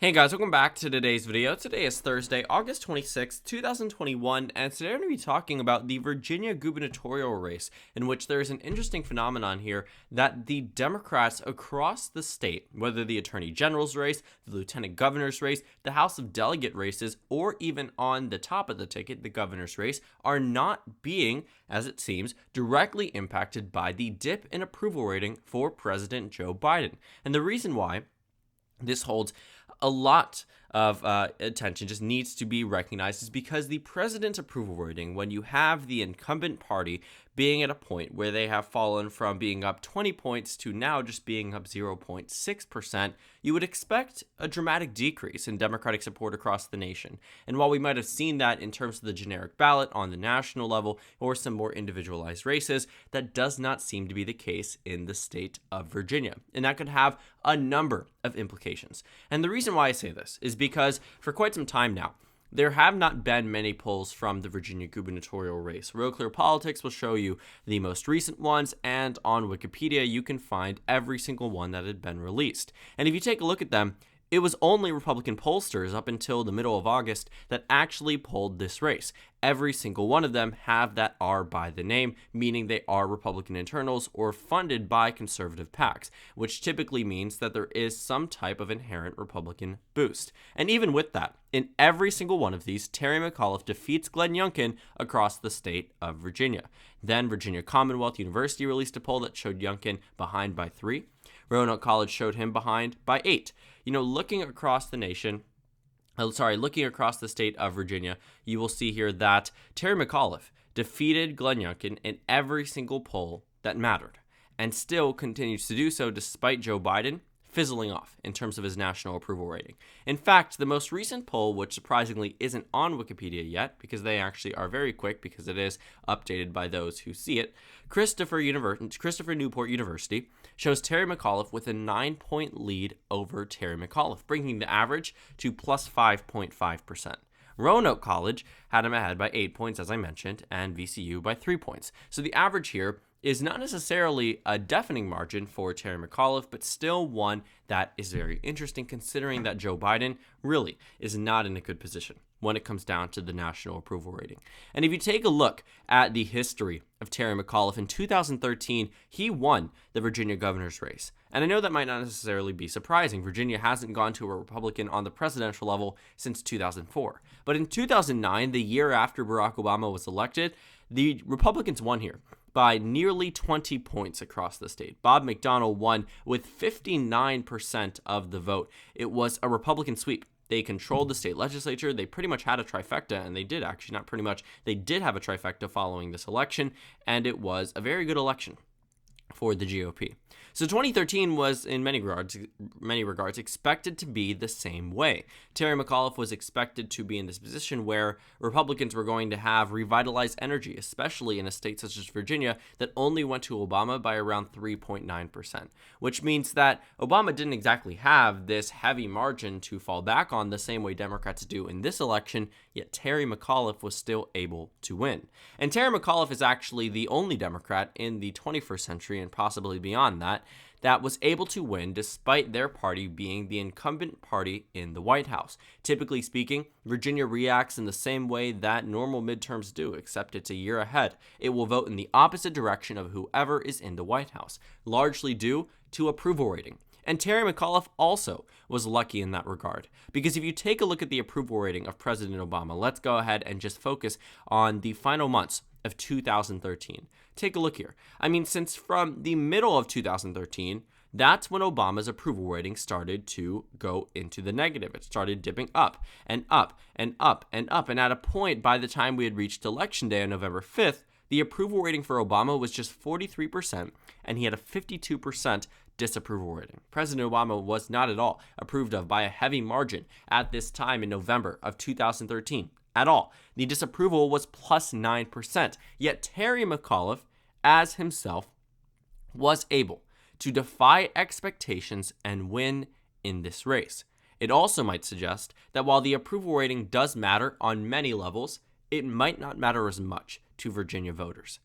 Hey guys, welcome back to today's video. Today is Thursday, August 26, 2021, and today we're going to be talking about the Virginia gubernatorial race, in which there is an interesting phenomenon here that the Democrats across the state, whether the Attorney General's race, the Lieutenant Governor's race, the House of Delegate races, or even on the top of the ticket, the Governor's race, are not being, as it seems, directly impacted by the dip in approval rating for President Joe Biden. And the reason why this holds a lot of attention, just needs to be recognized, is because the president's approval rating, when you have the incumbent party being at a point where they have fallen from being up 20 points to now just being up 0.6%, you would expect a dramatic decrease in Democratic support across the nation. And while we might have seen that in terms of the generic ballot on the national level or some more individualized races, that does not seem to be the case in the state of Virginia. And that could have a number of implications. And the reason why I say this is because for quite some time now, there have not been many polls from the Virginia gubernatorial race. Real Clear Politics will show you the most recent ones, and on Wikipedia you can find every single one that had been released. And if you take a look at them, it was only Republican pollsters up until the middle of August that actually polled this race. Every single one of them have that R by the name, meaning they are Republican internals or funded by conservative PACs, which typically means that there is some type of inherent Republican boost. And even with that, in every single one of these, Terry McAuliffe defeats Glenn Youngkin across the state of Virginia. Then Virginia Commonwealth University released a poll that showed Youngkin behind by 3. Roanoke College showed him behind by 8. Looking across the nation, looking across the state of Virginia, you will see here that Terry McAuliffe defeated Glenn Youngkin in every single poll that mattered, and still continues to do so despite Joe Biden fizzling off in terms of his national approval rating. In fact, the most recent poll, which surprisingly isn't on Wikipedia yet, because they actually are very quick because it is updated by those who see it, Christopher Newport University shows Terry McAuliffe with a 9-point lead over Terry McAuliffe, bringing the average to plus 5.5%. Roanoke College had him ahead by 8 points, as I mentioned, and VCU by 3 points. So the average here is not necessarily a deafening margin for Terry McAuliffe, but still one that is very interesting considering that Joe Biden really is not in a good position when it comes down to the national approval rating. And if you take a look at the history of Terry McAuliffe, in 2013, he won the Virginia governor's race. And I know that might not necessarily be surprising. Virginia hasn't gone to a Republican on the presidential level since 2004. But in 2009, the year after Barack Obama was elected, the Republicans won here by nearly 20 points across the state. Bob McDonnell won with 59% of the vote. It was a Republican sweep. They controlled the state legislature. They pretty much had a trifecta, and they did actually, not pretty much, they did have a trifecta following this election, and it was a very good election for the GOP. So 2013 was, in many regards, expected to be the same way. Terry McAuliffe was expected to be in this position where Republicans were going to have revitalized energy, especially in a state such as Virginia that only went to Obama by around 3.9%, which means that Obama didn't exactly have this heavy margin to fall back on the same way Democrats do in this election, yet Terry McAuliffe was still able to win. And Terry McAuliffe is actually the only Democrat in the 21st century, and possibly beyond that was able to win despite their party being the incumbent party in the White House. Typically speaking, Virginia reacts in the same way that normal midterms do, except it's a year ahead. It will vote in the opposite direction of whoever is in the White House, largely due to approval rating. And Terry McAuliffe also was lucky in that regard, because if you take a look at the approval rating of President Obama, let's go ahead and just focus on the final months of 2013. Take a look here. I mean, since from the middle of 2013, that's when Obama's approval rating started to go into the negative. It started dipping up and up and up and up. And at a point, by the time we had reached Election Day on November 5th, the approval rating for Obama was just 43%, and he had a 52% disapproval rating. President Obama was not at all approved of by a heavy margin at this time in November of 2013. At all. The disapproval was plus 9%. Yet Terry McAuliffe, as himself, was able to defy expectations and win in this race. It also might suggest that while the approval rating does matter on many levels, it might not matter as much to Virginia voters.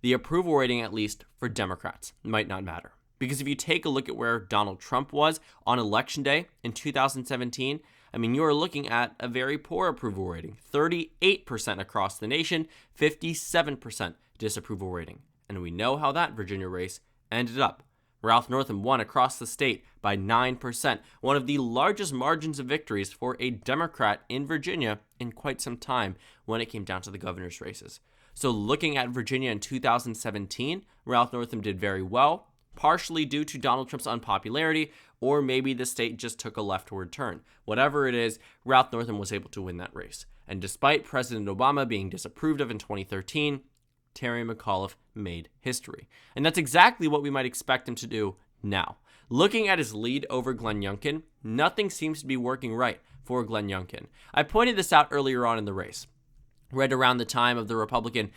The approval rating, at least for Democrats, might not matter, Because if you take a look at where Donald Trump was on Election Day in 2017, I mean, you are looking at a very poor approval rating, 38% across the nation, 57% disapproval rating. And we know how that Virginia race ended up. Ralph Northam won across the state by 9%, one of the largest margins of victories for a Democrat in Virginia in quite some time when it came down to the governor's races. So looking at Virginia in 2017, Ralph Northam did very well, partially due to Donald Trump's unpopularity, or maybe the state just took a leftward turn. Whatever it is, Ralph Northam was able to win that race. And despite President Obama being disapproved of in 2013, Terry McAuliffe made history. And that's exactly what we might expect him to do now. Looking at his lead over Glenn Youngkin, nothing seems to be working right for Glenn Youngkin. I pointed this out earlier on in the race, right around the time of the Republican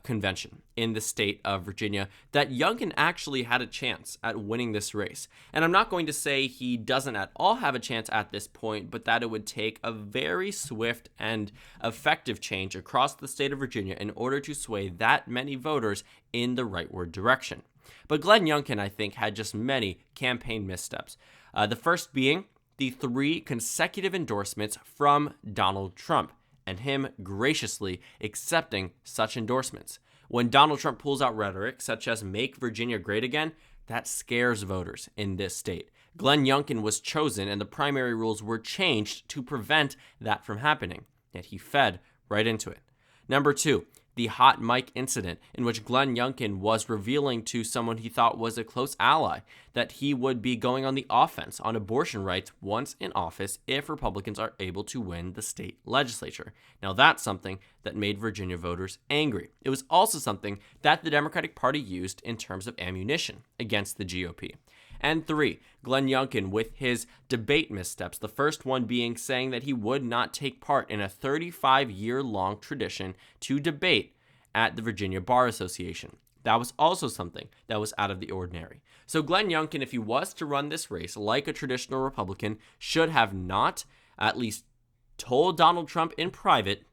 convention in the state of Virginia, that Youngkin actually had a chance at winning this race. And I'm not going to say he doesn't at all have a chance at this point, but that it would take a very swift and effective change across the state of Virginia in order to sway that many voters in the rightward direction. But Glenn Youngkin, I think, had just many campaign missteps. The first being the 3 consecutive endorsements from Donald Trump, and him graciously accepting such endorsements. When Donald Trump pulls out rhetoric such as "Make Virginia Great Again," that scares voters in this state. Glenn Youngkin was chosen and the primary rules were changed to prevent that from happening, yet he fed right into it. Number 2, the hot mic incident in which Glenn Youngkin was revealing to someone he thought was a close ally that he would be going on the offense on abortion rights once in office if Republicans are able to win the state legislature. Now that's something that made Virginia voters angry. It was also something that the Democratic Party used in terms of ammunition against the GOP. And 3, Glenn Youngkin with his debate missteps, the first one being saying that he would not take part in a 35-year-long tradition to debate at the Virginia Bar Association. That was also something that was out of the ordinary. So Glenn Youngkin, if he was to run this race like a traditional Republican, should have not at least told Donald Trump in private,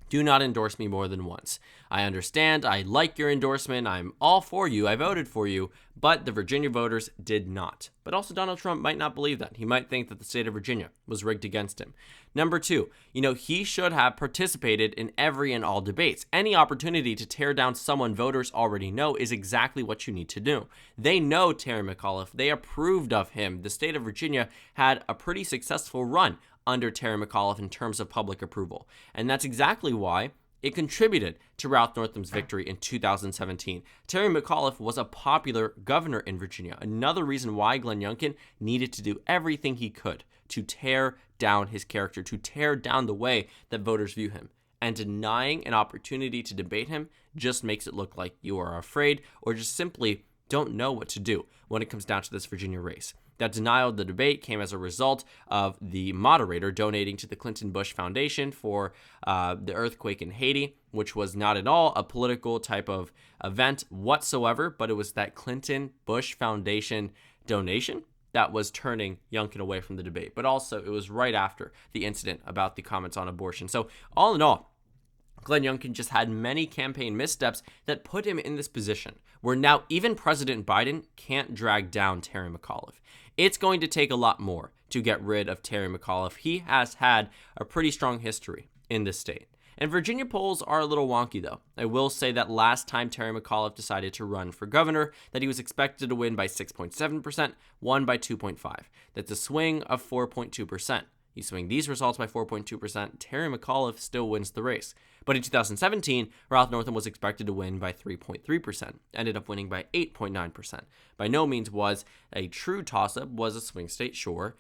"Do not endorse me more than once. I understand, I like your endorsement, I'm all for you, I voted for you," but the Virginia voters did not. But also Donald Trump might not believe that. He might think that the state of Virginia was rigged against him. Number 2, he should have participated in every and all debates. Any opportunity to tear down someone voters already know is exactly what you need to do. They know Terry McAuliffe. They approved of him. The state of Virginia had a pretty successful run under Terry McAuliffe in terms of public approval. And that's exactly why it contributed to Ralph Northam's victory in 2017. Terry McAuliffe was a popular governor in Virginia. Another reason why Glenn Youngkin needed to do everything he could to tear down his character, to tear down the way that voters view him. And denying an opportunity to debate him just makes it look like you are afraid or just simply don't know what to do when it comes down to this Virginia race. That denial of the debate came as a result of the moderator donating to the Clinton-Bush Foundation for the earthquake in Haiti, which was not at all a political type of event whatsoever, but it was that Clinton-Bush Foundation donation that was turning Youngkin away from the debate. But also, it was right after the incident about the comments on abortion. So all in all, Glenn Youngkin just had many campaign missteps that put him in this position where now even President Biden can't drag down Terry McAuliffe. It's going to take a lot more to get rid of Terry McAuliffe. He has had a pretty strong history in this state. And Virginia polls are a little wonky, though. I will say that last time Terry McAuliffe decided to run for governor, that he was expected to win by 6.7%, won by 2.5%. That's a swing of 4.2%. You swing these results by 4.2%, Terry McAuliffe still wins the race. But in 2017, Ralph Northam was expected to win by 3.3%, ended up winning by 8.9%. By no means was a true toss-up, was a swing state, sure.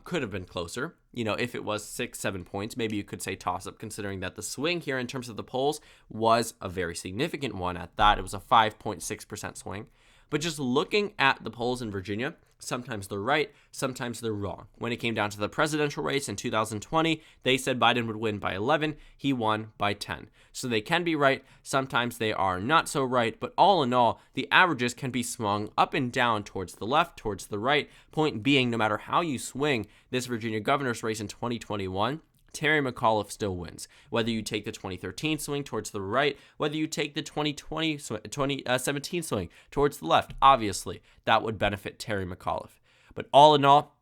Could have been closer. If it was 6-7 points, maybe you could say toss-up, considering that the swing here in terms of the polls was a very significant one at that. It was a 5.6% swing. But just looking at the polls in Virginia, sometimes they're right, sometimes they're wrong. When it came down to the presidential race in 2020, they said Biden would win by 11. He won by 10. So they can be right. Sometimes they are not so right. But all in all, the averages can be swung up and down towards the left, towards the right. Point being, no matter how you swing this Virginia governor's race in 2021, Terry McAuliffe still wins. Whether you take the 2013 swing towards the right, whether you take the 2017 swing towards the left, obviously that would benefit Terry McAuliffe. But all in all,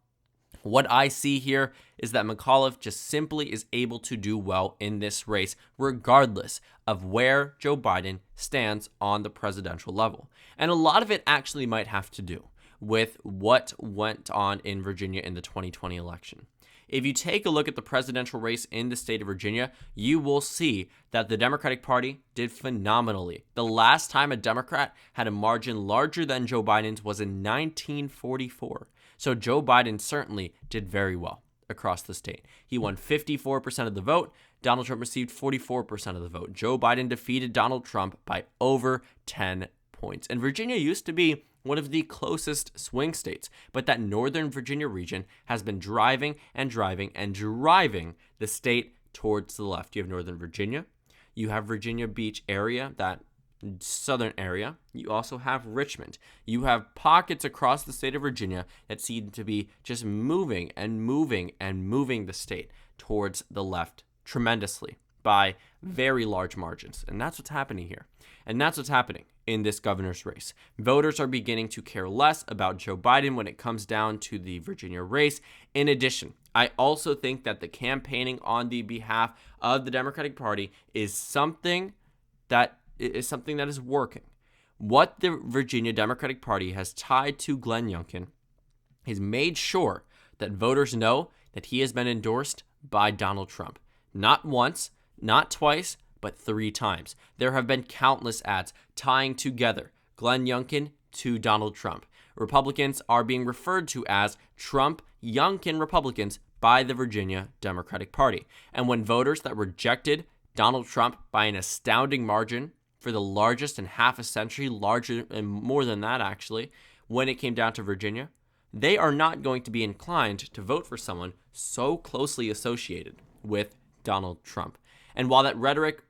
what I see here is that McAuliffe just simply is able to do well in this race, regardless of where Joe Biden stands on the presidential level. And a lot of it actually might have to do with what went on in Virginia in the 2020 election. If you take a look at the presidential race in the state of Virginia, you will see that the Democratic Party did phenomenally. The last time a Democrat had a margin larger than Joe Biden's was in 1944. So Joe Biden certainly did very well across the state. He won 54% of the vote. Donald Trump received 44% of the vote. Joe Biden defeated Donald Trump by over 10 points. And Virginia used to be one of the closest swing states, but that Northern Virginia region has been driving the state towards the left. You have Northern Virginia, you have Virginia Beach area, that southern area. You also have Richmond. You have pockets across the state of Virginia that seem to be just moving the state towards the left tremendously by very large margins. And that's what's happening here. And that's what's happening in this governor's race. Voters are beginning to care less about Joe Biden when it comes down to the Virginia race. In addition, I also think that the campaigning on the behalf of the Democratic Party is something that is working. What the Virginia Democratic Party has tied to Glenn Youngkin has made sure that voters know that he has been endorsed by Donald Trump. Not once, not twice, but 3 times. There have been countless ads tying together Glenn Youngkin to Donald Trump. Republicans are being referred to as Trump-Youngkin Republicans by the Virginia Democratic Party. And when voters that rejected Donald Trump by an astounding margin for the largest in half a century, larger and more than that actually, when it came down to Virginia, they are not going to be inclined to vote for someone so closely associated with Donald Trump. And while that rhetoric,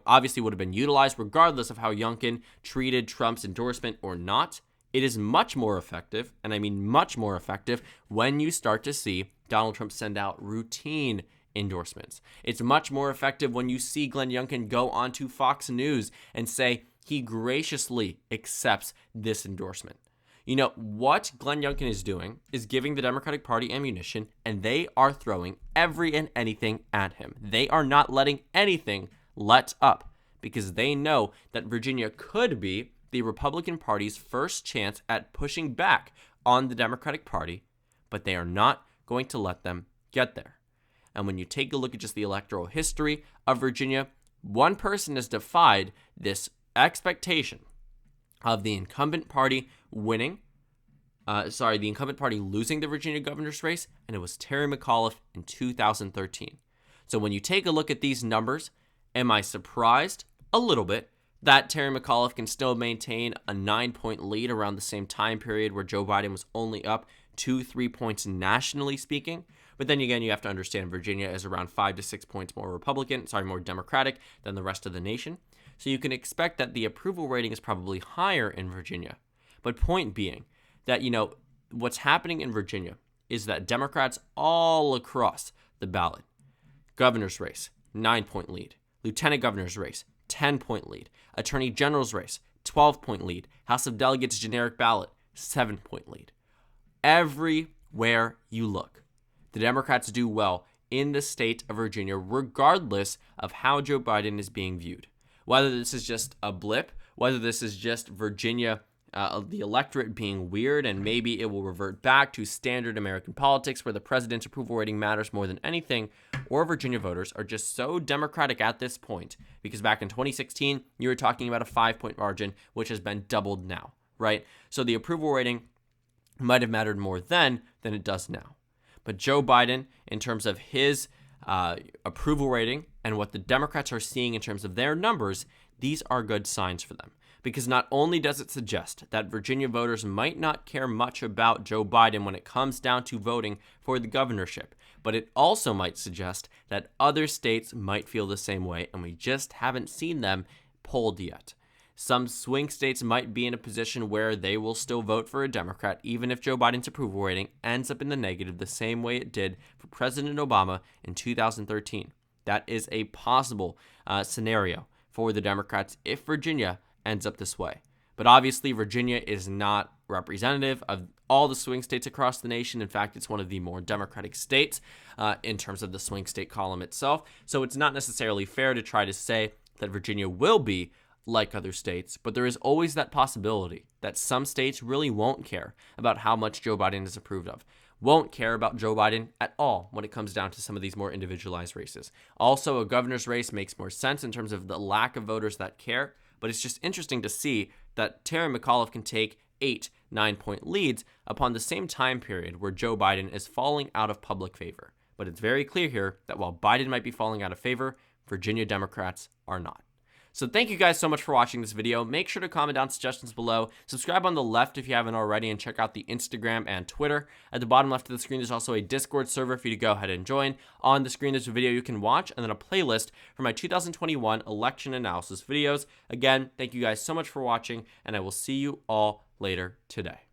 obviously would have been utilized regardless of how Youngkin treated Trump's endorsement or not, it is much more effective, and I mean much more effective, when you start to see Donald Trump send out routine endorsements. It's much more effective when you see Glenn Youngkin go onto Fox News and say he graciously accepts this endorsement. What Glenn Youngkin is doing is giving the Democratic Party ammunition, and they are throwing every and anything at him. They are not letting anything let up because they know that Virginia could be the Republican Party's first chance at pushing back on the Democratic Party, but they are not going to let them get there. And when you take a look at just the electoral history of Virginia, one person has defied this expectation of the incumbent party losing the Virginia governor's race, and it was Terry McAuliffe in 2013. So when you take a look at these numbers, am I surprised? A little bit that Terry McAuliffe can still maintain a 9-point lead around the same time period where Joe Biden was only up 2-3 points nationally speaking. But then again, you have to understand Virginia is around 5 to 6 points more more Democratic than the rest of the nation. So you can expect that the approval rating is probably higher in Virginia. But point being that, what's happening in Virginia is that Democrats all across the ballot, governor's race, 9-point lead, lieutenant governor's race, 10-point lead, attorney general's race, 12-point lead, House of Delegates generic ballot, 7-point lead. Everywhere you look, the Democrats do well in the state of Virginia, regardless of how Joe Biden is being viewed. Whether this is just a blip, whether this is just Virginia, the electorate being weird, and maybe it will revert back to standard American politics where the president's approval rating matters more than anything, or Virginia voters are just so Democratic at this point, because back in 2016, you were talking about a 5-point margin, which has been doubled now, right? So the approval rating might have mattered more then than it does now. But Joe Biden, in terms of his approval rating and what the Democrats are seeing in terms of their numbers, these are good signs for them. Because not only does it suggest that Virginia voters might not care much about Joe Biden when it comes down to voting for the governorship, but it also might suggest that other states might feel the same way, and we just haven't seen them polled yet. some swing states might be in a position where they will still vote for a Democrat, even if Joe Biden's approval rating ends up in the negative the same way it did for President Obama in 2013. That is a possible scenario for the Democrats if Virginia ends up this way. But obviously, Virginia is not representative of all the swing states across the nation. In fact, it's one of the more Democratic states in terms of the swing state column itself. So it's not necessarily fair to try to say that Virginia will be like other states, but there is always that possibility that some states really won't care about how much Joe Biden is approved of, won't care about Joe Biden at all when it comes down to some of these more individualized races. Also, a governor's race makes more sense in terms of the lack of voters that care, but it's just interesting to see that Terry McAuliffe can take 8-9 point leads upon the same time period where Joe Biden is falling out of public favor. But it's very clear here that while Biden might be falling out of favor, Virginia Democrats are not. So thank you guys so much for watching this video. Make sure to comment down suggestions below. Subscribe on the left if you haven't already, and check out the Instagram and Twitter. At the bottom left of the screen, there's also a Discord server for you to go ahead and join. On the screen, there's a video you can watch, and then a playlist for my 2021 election analysis videos. Again, thank you guys so much for watching, and I will see you all later today.